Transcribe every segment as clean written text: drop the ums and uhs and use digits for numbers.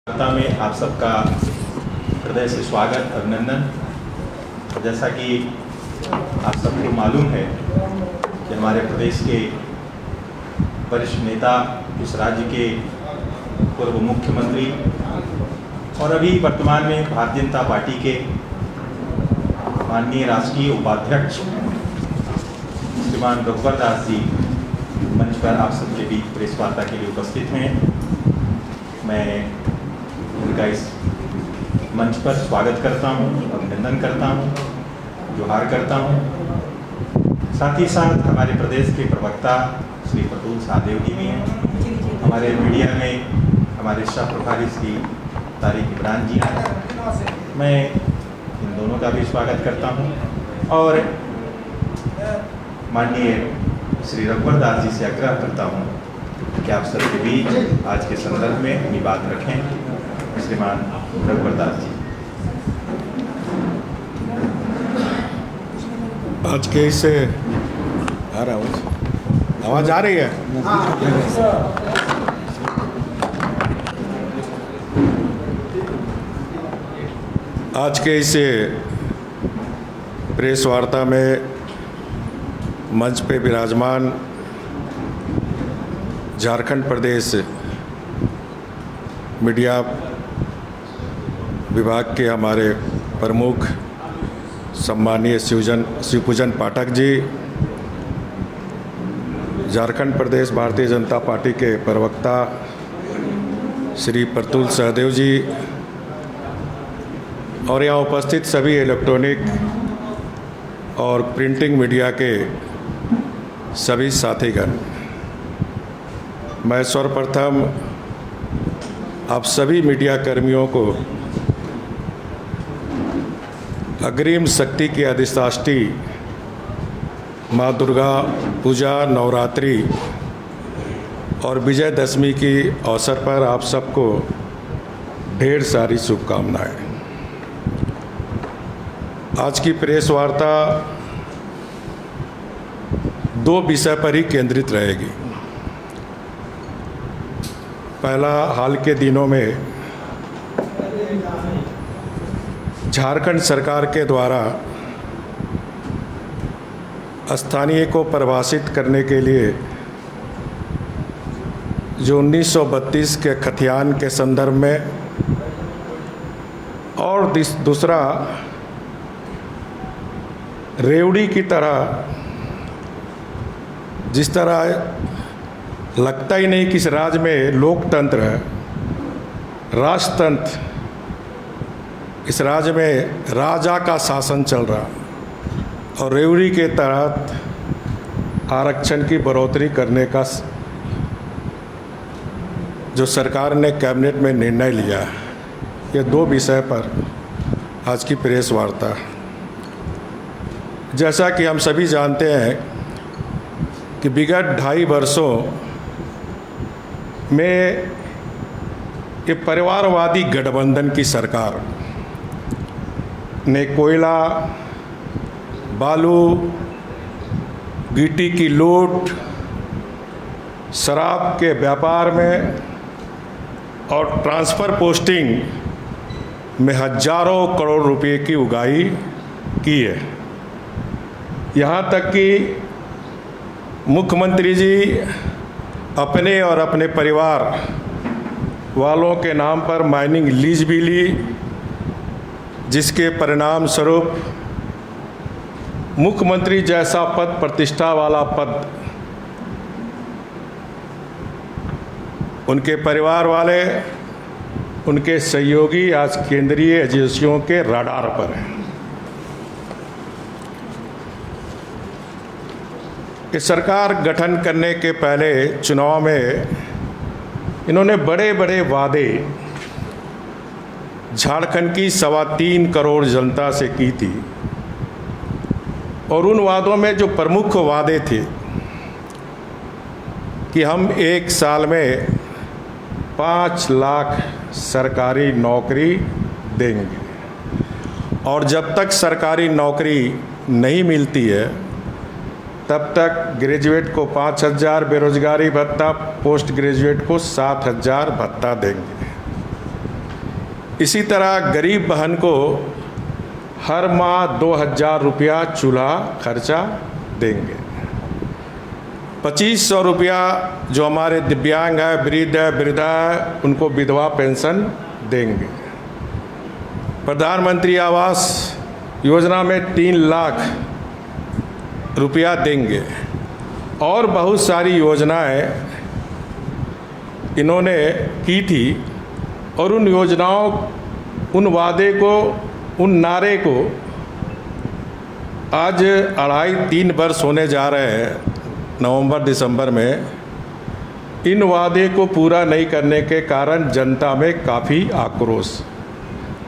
वार्ता में आप सबका हृदय से स्वागत, अभिनंदन। जैसा कि आप सबको मालूम है कि हमारे प्रदेश के वरिष्ठ नेता, इस राज्य के पूर्व मुख्यमंत्री और अभी वर्तमान में भारतीय जनता पार्टी के माननीय राष्ट्रीय उपाध्यक्ष श्रीमान रघुवर दास जी मंच पर आप सबके बीच प्रेस वार्ता के लिए उपस्थित हैं। मैं उनका इस मंच पर स्वागत करता हूं, अभिनंदन करता हूं, जोहार करता हूं। साथ ही साथ हमारे प्रदेश के प्रवक्ता श्री प्रतुल सहदेव जी भी हैं। हमारे मीडिया में हमारे सह प्रभारी श्री तारिक इमरान जी हैं। मैं इन दोनों का भी स्वागत करता हूं और माननीय श्री रघुवर दास जी से आग्रह करता हूं कि आप सबके बीच आज के संदर्भ में अपनी बात रखें। श्रीमान रघुवर दास जी। आज के इससे आ रहा हूँ, आवाज आ रही है? आज के इस प्रेस वार्ता में मंच पे विराजमान झारखंड प्रदेश मीडिया विभाग के हमारे प्रमुख सम्मानीय शिवपूजन पाठक जी, झारखंड प्रदेश भारतीय जनता पार्टी के प्रवक्ता श्री प्रतुल सहदेव जी और यहाँ उपस्थित सभी इलेक्ट्रॉनिक और प्रिंटिंग मीडिया के सभी साथीगण, मैं सर्वप्रथम आप सभी मीडिया कर्मियों को अग्रिम शक्ति की अधिष्ठात्री माँ दुर्गा पूजा, नवरात्रि और विजयदशमी की अवसर पर आप सबको ढेर सारी शुभकामनाएं। आज की प्रेस वार्ता दो विषय पर ही केंद्रित रहेगी। पहला, हाल के दिनों में झारखंड सरकार के द्वारा स्थानीय को परिभाषित करने के लिए जो 1932 के खतियान के संदर्भ में, और दूसरा रेवड़ी की तरह, जिस तरह लगता ही नहीं कि इस राज्य में लोकतंत्र है, राजतंत्र, इस राज्य में राजा का शासन चल रहा और रेवड़ी के तहत आरक्षण की बढ़ोतरी करने का जो सरकार ने कैबिनेट में निर्णय लिया, ये दो विषय पर आज की प्रेस वार्ता। जैसा कि हम सभी जानते हैं कि विगत 2.5 वर्षों में ये परिवारवादी गठबंधन की सरकार ने कोयला, बालू, गिट्टी की लूट, शराब के व्यापार में और ट्रांसफ़र पोस्टिंग में हजारों करोड़ रुपए की उगाही की है। यहाँ तक कि मुख्यमंत्री जी अपने और अपने परिवार वालों के नाम पर माइनिंग लीज भी ली, जिसके परिणाम स्वरूप मुख्यमंत्री जैसा पद, प्रतिष्ठा वाला पद, उनके परिवार वाले, उनके सहयोगी आज केंद्रीय एजेंसियों के रडार पर हैं। कि सरकार गठन करने के पहले चुनाव में इन्होंने बड़े बड़े वादे झारखंड की 3.25 करोड़ जनता से की थी और उन वादों में जो प्रमुख वादे थे कि हम 1 साल में 5 लाख सरकारी नौकरी देंगे और जब तक सरकारी नौकरी नहीं मिलती है तब तक ग्रेजुएट को 5,000 बेरोजगारी भत्ता, पोस्ट ग्रेजुएट को 7,000 भत्ता देंगे। इसी तरह गरीब बहन को हर माह 2,000 रुपया चूल्हा खर्चा देंगे। 2,500 रुपया जो हमारे दिव्यांग है, वृद्ध है, वृद्धा है, उनको विधवा पेंशन देंगे। प्रधानमंत्री आवास योजना में 3 लाख रुपया देंगे और बहुत सारी योजनाएं इन्होंने की थी और उन योजनाओं, उन वादे को, उन नारे को आज 2.5-3 वर्ष होने जा रहे हैं नवंबर दिसंबर में। इन वादे को पूरा नहीं करने के कारण जनता में काफ़ी आक्रोश,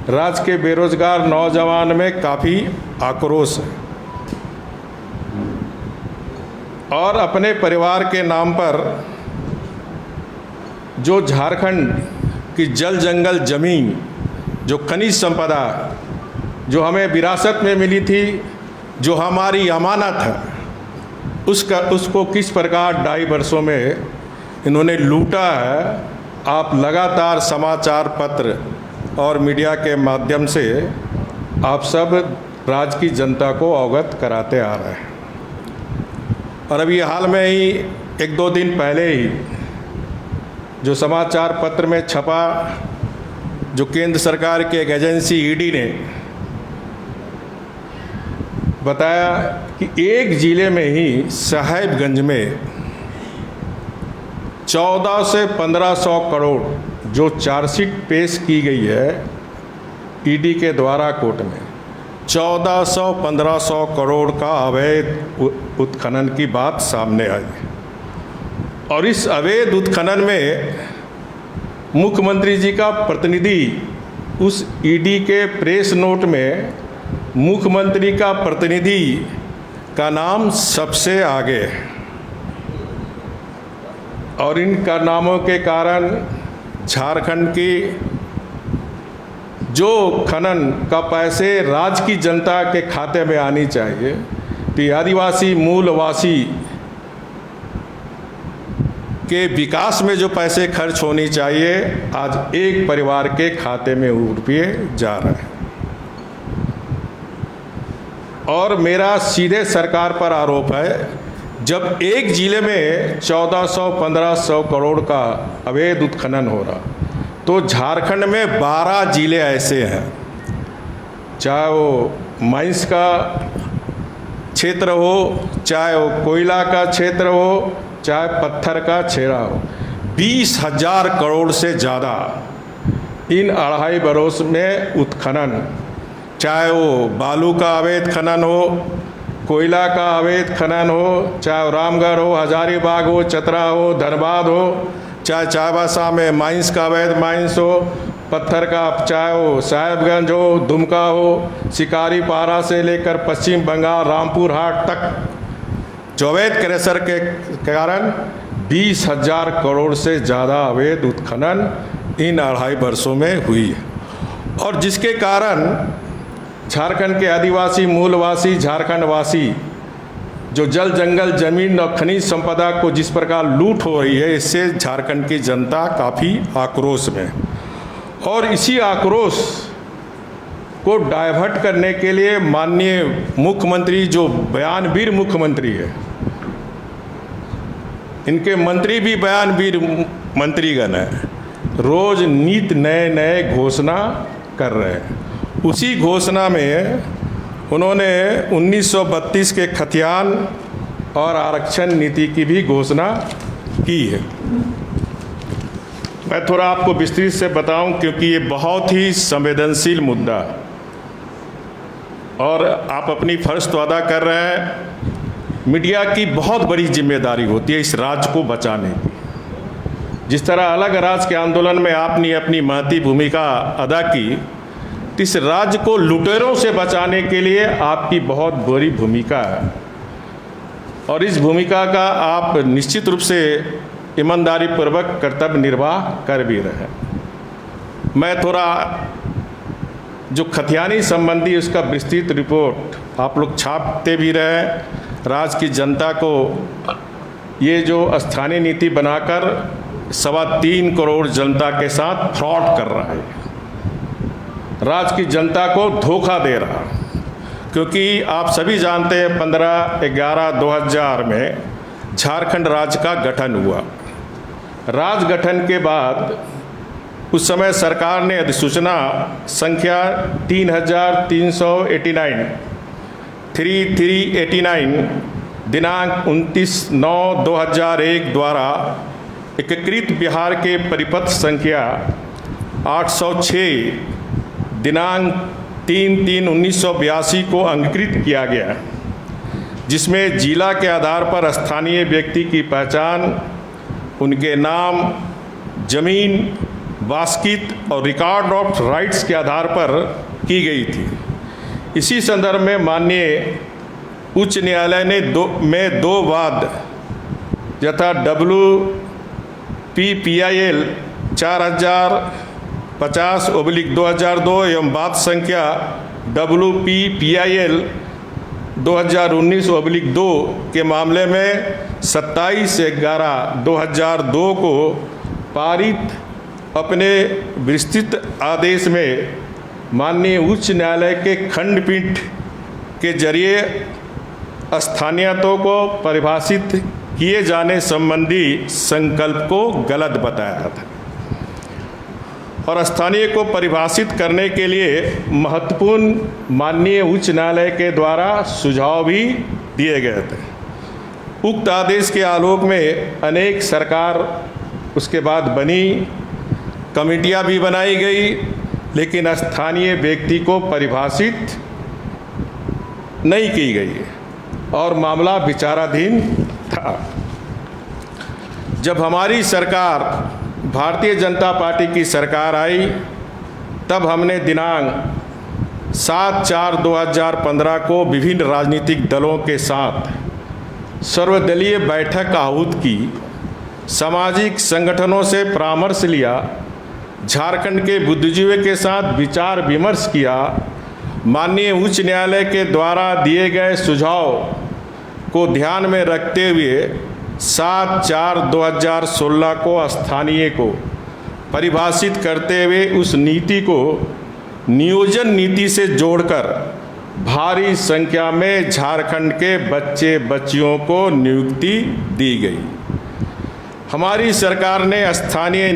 राज्य के बेरोजगार नौजवान में काफ़ी आक्रोश है और अपने परिवार के नाम पर जो झारखंड की जल जंगल ज़मीन, जो खनिज संपदा जो हमें विरासत में मिली थी, जो हमारी अमानत है, उसको किस प्रकार 2.5 वर्षों में इन्होंने लूटा है। आप लगातार समाचार पत्र और मीडिया के माध्यम से आप सब राज्य की जनता को अवगत कराते आ रहे हैं। और अभी हाल में ही 1-2 दिन पहले ही जो समाचार पत्र में छपा, जो केंद्र सरकार की एक एजेंसी ईडी ने बताया कि एक ज़िले में ही साहेबगंज में 1400 से 1500 करोड़ जो चार्जशीट पेश की गई है ईडी के द्वारा कोर्ट में, 1400-1500 करोड़ का अवैध उत्खनन की बात सामने आई। और इस अवैध उत्खनन में मुख्यमंत्री जी का प्रतिनिधि, उस ईडी के प्रेस नोट में मुख्यमंत्री का प्रतिनिधि का नाम सबसे आगे है और इन कारनामों के कारण झारखंड की जो खनन का पैसे राज्य की जनता के खाते में आनी चाहिए, तो आदिवासी मूलवासी के विकास में जो पैसे खर्च होनी चाहिए, आज एक परिवार के खाते में रुपये जा रहे हैं। और मेरा सीधे सरकार पर आरोप है, जब एक ज़िले में 1400-1500 करोड़ का अवैध उत्खनन हो रहा, तो झारखंड में 12 ज़िले ऐसे हैं, चाहे वो माइंस का क्षेत्र हो, चाहे वो कोयला का क्षेत्र हो, चाहे पत्थर का छेड़ा हो, 20,000 करोड़ से ज़्यादा इन 2.5 बरस में उत्खनन, चाहे वो बालू का अवैध खनन हो, कोयला का अवैध खनन हो, चाहे रामगढ़ हो, हजारीबाग हो, चतरा हो, धनबाद हो, चाहे चाईबासा में माइंस का अवैध माइंस हो, पत्थर का चाहे वो साहेबगंज हो, दुमका हो, शिकारी पारा से लेकर पश्चिम बंगाल रामपुर हाट तक जो अवैध क्रेशर के कारण 20,000 करोड़ से ज़्यादा अवैध उत्खनन इन 2.5 वर्षों में हुई है। और जिसके कारण झारखंड के आदिवासी मूलवासी झारखंडवासी जो जल जंगल जमीन और खनिज संपदा को जिस प्रकार लूट हो रही है, इससे झारखंड की जनता काफ़ी आक्रोश में। और इसी आक्रोश को डाइवर्ट करने के लिए माननीय मुख्यमंत्री, जो बयानवीर मुख्यमंत्री है, इनके मंत्री भी बयानवीर मंत्रीगण है, रोज नित नए नए घोषणा कर रहे हैं। उसी घोषणा में उन्होंने 1932 के खतियान और आरक्षण नीति की भी घोषणा की है। मैं थोड़ा आपको विस्तृत से बताऊं, क्योंकि ये बहुत ही संवेदनशील मुद्दा और आप अपनी फर्ज तो अदा कर रहे हैं। मीडिया की बहुत बड़ी जिम्मेदारी होती है इस राज्य को बचाने की। जिस तरह अलग राज्य के आंदोलन में आपने अपनी महती भूमिका अदा की, इस राज्य को लुटेरों से बचाने के लिए आपकी बहुत बड़ी भूमिका है और इस भूमिका का आप निश्चित रूप से ईमानदारी पूर्वक कर्तव्य निर्वाह कर भी रहे हैं। मैं थोड़ा जो खतियानी संबंधी उसका विस्तृत रिपोर्ट आप लोग छापते भी रहे, राज्य की जनता को ये जो स्थानीय नीति बनाकर 3.25 करोड़ जनता के साथ फ्रॉड कर रहा है, राज्य की जनता को धोखा दे रहा, क्योंकि आप सभी जानते हैं 15/11/2000 में झारखंड राज्य का गठन हुआ। राज्य गठन के बाद उस समय सरकार ने अधिसूचना संख्या 3389 दिनांक 29/9/2001 द्वारा एकीकृत बिहार के परिपत्र संख्या 806 दिनांक 3/3/1982 को अंगीकृत किया गया, जिसमें जिला के आधार पर स्थानीय व्यक्ति की पहचान उनके नाम, जमीन, वास्कित और रिकॉर्ड ऑफ राइट्स के आधार पर की गई थी। इसी संदर्भ में माननीय उच्च न्यायालय ने दो वाद यथा WPPIL 4050/2002 एवं वाद संख्या WPPIL 2019/2 के मामले में 27/11/2002 को पारित अपने विस्तृत आदेश में माननीय उच्च न्यायालय के खंडपीठ के जरिए स्थानीयतों को परिभाषित किए जाने संबंधी संकल्प को गलत बताया था और स्थानीय को परिभाषित करने के लिए महत्वपूर्ण माननीय उच्च न्यायालय के द्वारा सुझाव भी दिए गए थे। उक्त आदेश के आलोक में अनेक सरकार उसके बाद बनी, कमेटियां भी बनाई गई, लेकिन स्थानीय व्यक्ति को परिभाषित नहीं की गई और मामला विचाराधीन था। जब हमारी सरकार भारतीय जनता पार्टी की सरकार आई, तब हमने दिनांक 7/4/2015 को विभिन्न राजनीतिक दलों के साथ सर्वदलीय बैठक आहूत की, सामाजिक संगठनों से परामर्श लिया, झारखंड के बुद्धिजीवियों के साथ विचार विमर्श किया, माननीय उच्च न्यायालय के द्वारा दिए गए सुझाव को ध्यान में रखते हुए 7/4/2016 को स्थानीय को परिभाषित करते हुए उस नीति को नियोजन नीति से जोड़कर भारी संख्या में झारखंड के बच्चे बच्चियों को नियुक्ति दी गई। हमारी सरकार ने स्थानीय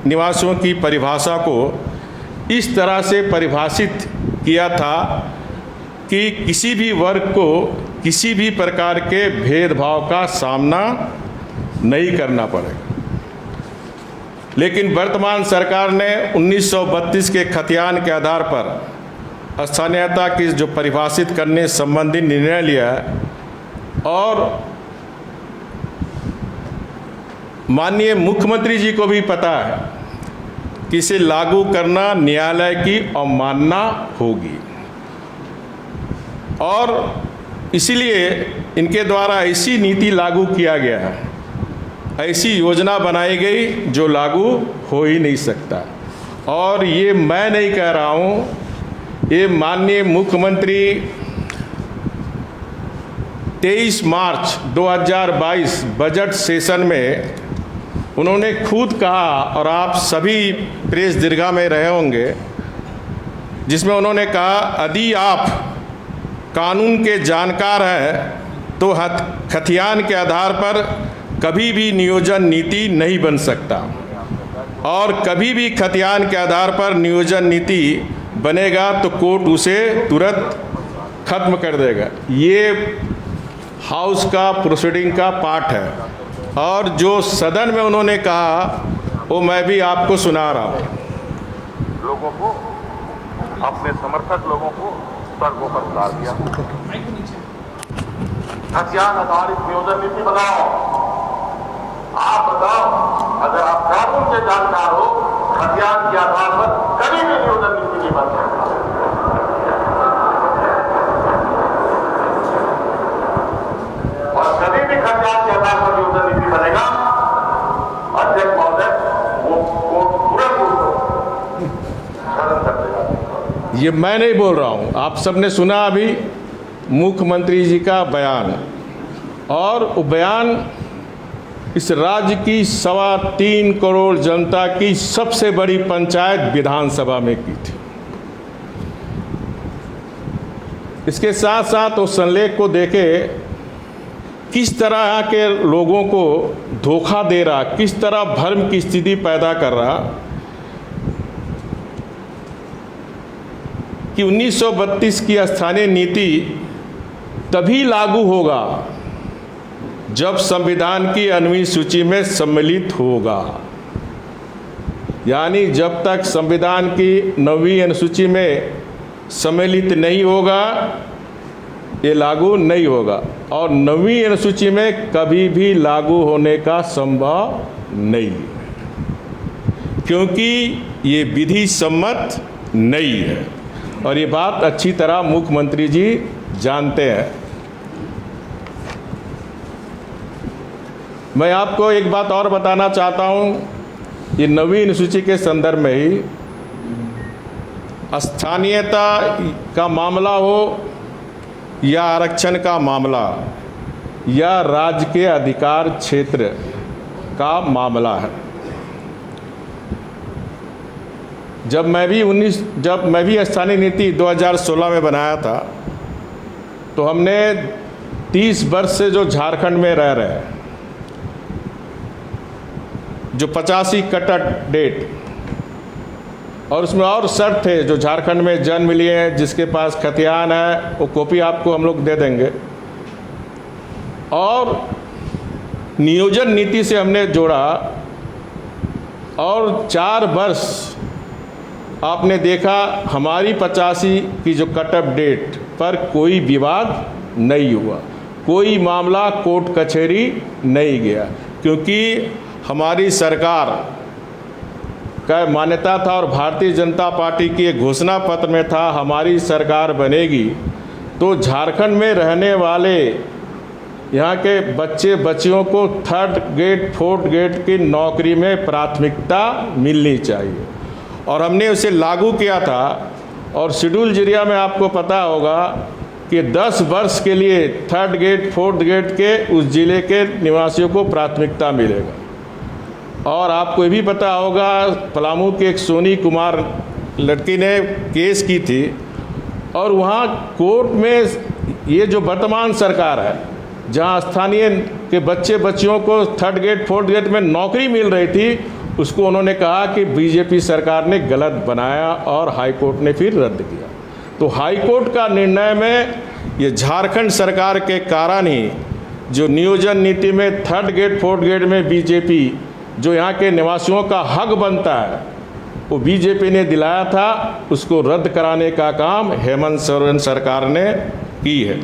निवासियों की परिभाषा को इस तरह से परिभाषित किया था कि किसी भी वर्ग को किसी भी प्रकार के भेदभाव का सामना नहीं करना पड़ेगा। लेकिन वर्तमान सरकार ने 1932 के खतियान के आधार पर स्थानीयता की जो परिभाषित करने संबंधी निर्णय लिया और माननीय मुख्यमंत्री जी को भी पता है कि इसे लागू करना न्यायालय की अवमानना होगी और इसीलिए इनके द्वारा ऐसी नीति लागू किया गया है, ऐसी योजना बनाई गई जो लागू हो ही नहीं सकता। और ये मैं नहीं कह रहा हूँ, ये माननीय मुख्यमंत्री 23 मार्च 2022 बजट सेशन में उन्होंने खुद कहा और आप सभी प्रेस दीर्घा में रहे होंगे, जिसमें उन्होंने कहा यदि आप कानून के जानकार हैं तो खतियान के आधार पर कभी भी नियोजन नीति नहीं बन सकता और कभी भी खतियान के आधार पर नियोजन नीति बनेगा तो कोर्ट उसे तुरंत खत्म कर देगा। ये हाउस का प्रोसीडिंग का पार्ट है और जो सदन में उन्होंने कहा वो मैं भी आपको सुना रहा हूँ। लोगों को, अपने समर्थक लोगों को सड़कों पर उतार दिया। खतियान आधारित नियोजन नीति बनाओ। आप बताओ, अगर आप कानून के जानकार हो, खतियान के आधार पर कभी भी नियोजन नीति नहीं बन सकता। और कभी भी खतियान के आधार पर नियोजन नीति बनेगा, अध्यक्ष महोदय वो तुरंत उसको खत्म कर देगा। ये मैं नहीं बोल रहा हूँ, आप सबने सुना अभी मुख्यमंत्री जी का बयान, और वो बयान इस राज्य की 3.25 करोड़ जनता की सबसे बड़ी पंचायत विधानसभा में की थी। इसके साथ साथ उस संलेख को देखे किस तरह के लोगों को धोखा दे रहा, किस तरह भ्रम की स्थिति पैदा कर रहा कि 1932 की स्थानीय नीति तभी लागू होगा जब संविधान की 9वीं सूची में सम्मिलित होगा। यानी जब तक संविधान की 9वीं अनुसूची में सम्मिलित नहीं होगा ये लागू नहीं होगा, और 9वीं अनुसूची में कभी भी लागू होने का संभव नहीं है, क्योंकि ये विधि सम्मत नहीं है और ये बात अच्छी तरह मुख्यमंत्री जी जानते हैं। मैं आपको एक बात और बताना चाहता हूँ, ये 9वीं अनुसूची के संदर्भ में ही स्थानीयता का मामला हो या आरक्षण का मामला या राज्य के अधिकार क्षेत्र का मामला है। जब मैं भी स्थानीय नीति 2016 में बनाया था तो हमने 30 वर्ष से जो झारखंड में रह रहे हैं, जो 85 कट डेट और उसमें और शर्त थे, जो झारखंड में जन्म लिए हैं, जिसके पास खतियान है, वो कॉपी आपको हम लोग दे देंगे। और नियोजन नीति से हमने जोड़ा और 4 वर्ष आपने देखा हमारी 85 की जो कट ऑफ डेट पर कोई विवाद नहीं हुआ, कोई मामला कोर्ट कचहरी नहीं गया, क्योंकि हमारी सरकार का मान्यता था और भारतीय जनता पार्टी की घोषणा पत्र में था हमारी सरकार बनेगी तो झारखंड में रहने वाले यहाँ के बच्चे बच्चियों को 3rd ग्रेड 4th ग्रेड की नौकरी में प्राथमिकता मिलनी चाहिए, और हमने उसे लागू किया था। और शेड्यूल जिरिया में आपको पता होगा कि 10 वर्ष के लिए 3rd ग्रेड 4th ग्रेड के उस ज़िले के निवासियों को प्राथमिकता मिलेगा। और आपको ये भी पता होगा पलामू के एक सोनी कुमार लड़की ने केस की थी और वहाँ कोर्ट में ये जो वर्तमान सरकार है, जहाँ स्थानीय के बच्चे बच्चियों को 3rd ग्रेड 4th ग्रेड में नौकरी मिल रही थी, उसको उन्होंने कहा कि बीजेपी सरकार ने गलत बनाया और हाई कोर्ट ने फिर रद्द किया। तो हाई कोर्ट का निर्णय में ये झारखंड सरकार के कारण ही जो नियोजन नीति में 3rd ग्रेड 4th ग्रेड में बीजेपी जो यहाँ के निवासियों का हक बनता है वो बीजेपी ने दिलाया था, उसको रद्द कराने का काम हेमंत सोरेन सरकार ने की है।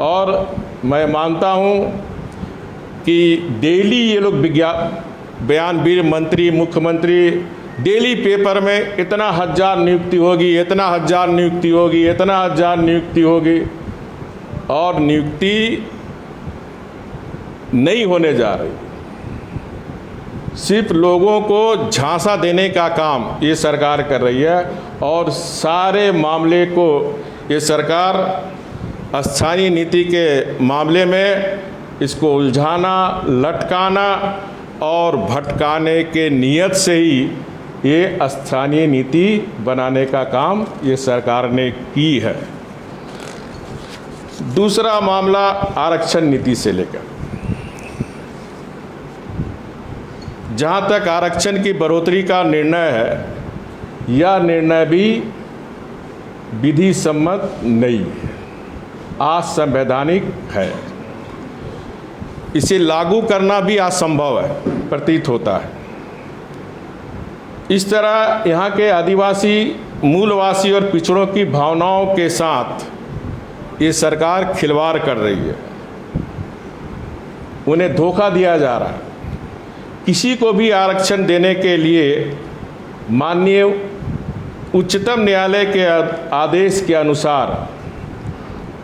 और मैं मानता हूँ कि डेली ये लोग बयानवीर मंत्री मुख्यमंत्री डेली पेपर में इतना 1000 नियुक्ति होगी, इतना 1000 नियुक्ति होगी, इतना 1000 नियुक्ति होगी, और नियुक्ति नहीं होने जा रही। सिर्फ लोगों को झांसा देने का काम ये सरकार कर रही है और सारे मामले को ये सरकार स्थानीय नीति के मामले में इसको उलझाना, लटकाना और भटकाने के नियत से ही ये स्थानीय नीति बनाने का काम ये सरकार ने की है। दूसरा मामला आरक्षण नीति से लेकर, जहाँ तक आरक्षण की बढ़ोतरी का निर्णय है, यह निर्णय भी विधि सम्मत नहीं है, असंवैधानिक है। इसे लागू करना भी असंभव है, प्रतीत होता है। इस तरह यहाँ के आदिवासी, मूलवासी और पिछड़ों की भावनाओं के साथ ये सरकार खिलवाड़ कर रही है, उन्हें धोखा दिया जा रहा है। किसी को भी आरक्षण देने के लिए माननीय उच्चतम न्यायालय के आदेश के अनुसार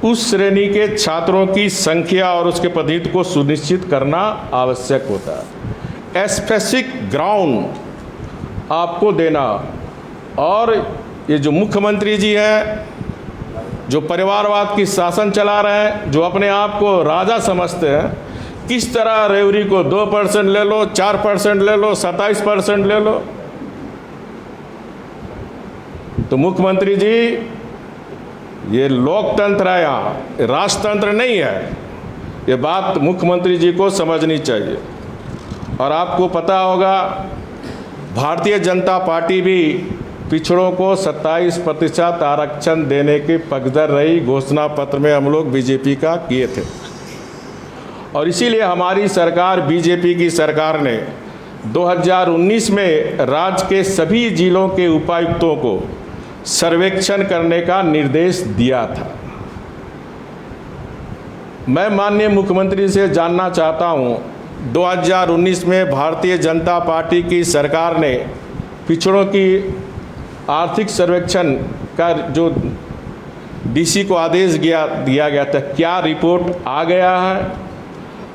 उस श्रेणी के छात्रों की संख्या और उसके प्रतिनिधित्व को सुनिश्चित करना आवश्यक होता है। स्पेसिफिक ग्राउंड आपको देना, और ये जो मुख्यमंत्री जी हैं जो परिवारवाद की शासन चला रहे हैं, जो अपने आप को राजा समझते हैं, किस तरह रेवड़ी को 2% ले लो, 4% ले लो, 27% ले लो। तो मुख्यमंत्री जी ये लोकतंत्र है, यहाँ राजतंत्र नहीं है। ये बात मुख्यमंत्री जी को समझनी चाहिए। और आपको पता होगा, भारतीय जनता पार्टी भी पिछड़ों को 27% आरक्षण देने के पक्षधर रही। घोषणा पत्र में हम लोग बीजेपी का किए थे, और इसीलिए हमारी सरकार, बीजेपी की सरकार ने 2019 में राज्य के सभी जिलों के उपायुक्तों को सर्वेक्षण करने का निर्देश दिया था। मैं माननीय मुख्यमंत्री से जानना चाहता हूं, 2019 में भारतीय जनता पार्टी की सरकार ने पिछड़ों की आर्थिक सर्वेक्षण का जो डीसी को आदेश दिया गया था, क्या रिपोर्ट आ गया है?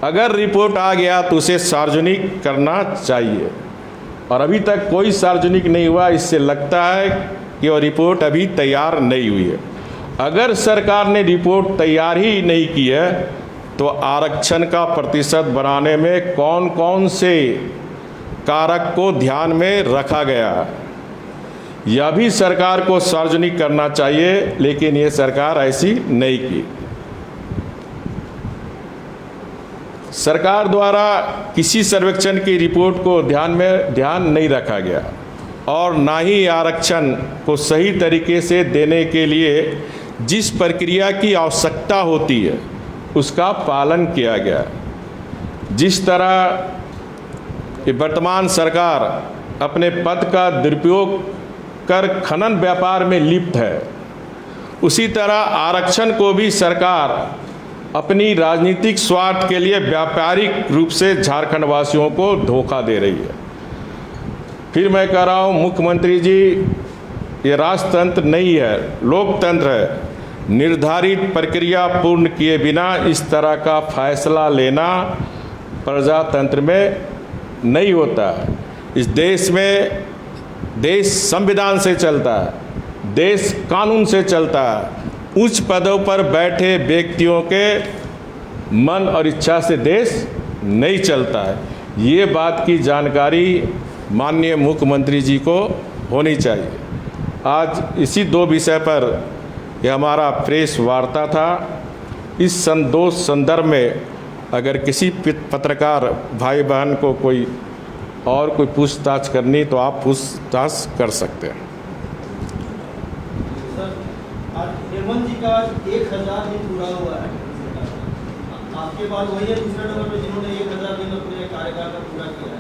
अगर रिपोर्ट आ गया तो उसे सार्वजनिक करना चाहिए, और अभी तक कोई सार्वजनिक नहीं हुआ। इससे लगता है कि वो रिपोर्ट अभी तैयार नहीं हुई है। अगर सरकार ने रिपोर्ट तैयार ही नहीं की है तो आरक्षण का प्रतिशत बनाने में कौन कौन से कारक को ध्यान में रखा गया, यह भी सरकार को सार्वजनिक करना चाहिए, लेकिन ये सरकार ऐसी नहीं की। सरकार द्वारा किसी सर्वेक्षण की रिपोर्ट को ध्यान नहीं रखा गया, और ना ही आरक्षण को सही तरीके से देने के लिए जिस प्रक्रिया की आवश्यकता होती है उसका पालन किया गया। जिस तरह वर्तमान सरकार अपने पद का दुरुपयोग कर खनन व्यापार में लिप्त है, उसी तरह आरक्षण को भी सरकार अपनी राजनीतिक स्वार्थ के लिए व्यापारिक रूप से झारखंड वासियों को धोखा दे रही है। फिर मैं कह रहा हूँ मुख्यमंत्री जी, ये राजतंत्र नहीं है, लोकतंत्र है। निर्धारित प्रक्रिया पूर्ण किए बिना इस तरह का फैसला लेना प्रजातंत्र में नहीं होता। इस देश में, देश संविधान से चलता है, देश कानून से चलता है। उच्च पदों पर बैठे व्यक्तियों के मन और इच्छा से देश नहीं चलता है। ये बात की जानकारी माननीय मुख्यमंत्री जी को होनी चाहिए। आज इसी दो विषय पर यह हमारा प्रेस वार्ता था। इस संदर्भ में अगर किसी पत्रकार भाई बहन को कोई पूछताछ करनी तो आप पूछताछ कर सकते हैं। आज हेमंत जी का 1000 दिन पूरा हुआ है। आपके बाद वही है दूसरे नंबर पे जिन्होंने 1000 दिन अपने कार्यकाल का पूरा किया है।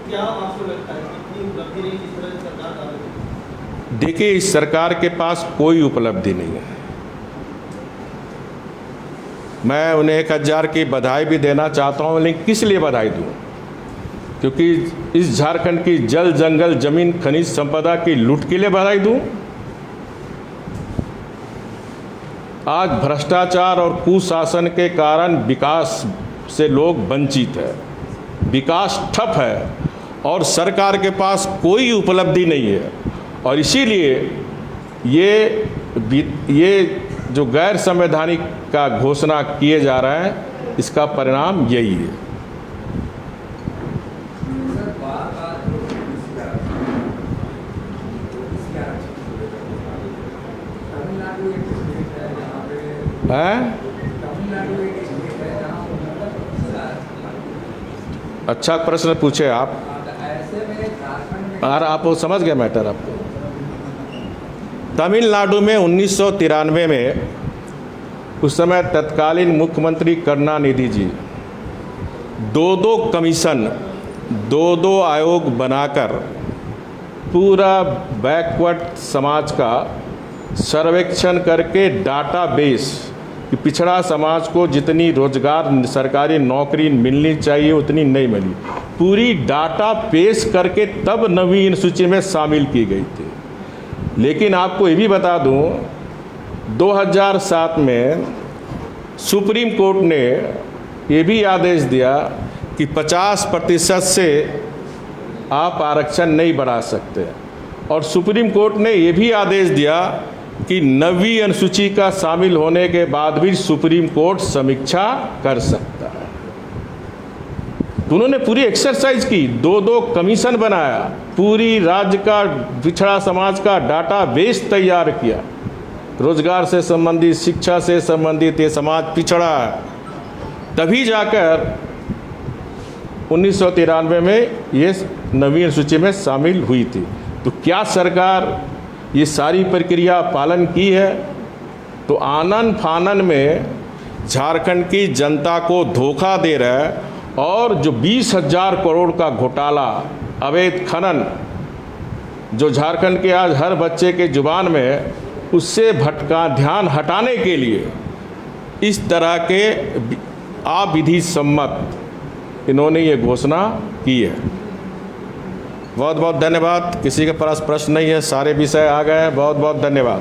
क्या आपको लगता है कितनी उपलब्धि रही जिस तरह से सरकार कर रही है? देखिए, इस सरकार के पास कोई उपलब्धि नहीं है। मैं उन्हें 1000 की बधाई भी देना चाहता हूँ, लेकिन किस लिए बधाई दूँ? क्योंकि इस झारखंड की जल, जंगल, जमीन, खनिज संपदा की लूट के लिए बधाई दूँ? आज भ्रष्टाचार और कुशासन के कारण विकास से लोग वंचित है, विकास ठप है, और सरकार के पास कोई उपलब्धि नहीं है। और इसीलिए ये जो गैर संवैधानिक का घोषणा किए जा रहे हैं, इसका परिणाम यही है। अच्छा प्रश्न पूछे आप, और आप वो समझ गए मैटर। आपको तमिलनाडु में 1993 में उस समय तत्कालीन मुख्यमंत्री करुणानिधि जी 2 कमीशन, 2 आयोग बनाकर पूरा बैकवर्ड समाज का सर्वेक्षण करके डाटाबेस कि पिछड़ा समाज को जितनी रोजगार, सरकारी नौकरी मिलनी चाहिए उतनी नहीं मिली, पूरी डाटा पेश करके तब नवीं अनुसूची में शामिल की गई थी। लेकिन आपको ये भी बता दूं, 2007 में सुप्रीम कोर्ट ने ये भी आदेश दिया कि 50% से आप आरक्षण नहीं बढ़ा सकते, और सुप्रीम कोर्ट ने ये भी आदेश दिया कि 9वीं अनुसूची का शामिल होने के बाद भी सुप्रीम कोर्ट समीक्षा कर सकता है। तो उन्होंने पूरी एक्सरसाइज की, 2 कमीशन बनाया, पूरी राज्य का पिछड़ा समाज का डाटा बेस तैयार किया। रोजगार से संबंधित, शिक्षा से संबंधित ये समाज पिछड़ा है, तभी जाकर 1993 में ये नवीन सूची में शामिल हुई थी। तो क्या सरकार ये सारी प्रक्रिया पालन की है? तो आनन फानन में झारखंड की जनता को धोखा दे रहा है और जो 20,000 करोड़ का घोटाला, अवैध खनन जो झारखंड के आज हर बच्चे के जुबान में है, उससे भटका ध्यान हटाने के लिए इस तरह के अविधि सम्मत इन्होंने ये घोषणा की है। बहुत बहुत धन्यवाद। किसी के पास प्रश्न नहीं है, सारे विषय आ गए हैं। बहुत बहुत धन्यवाद।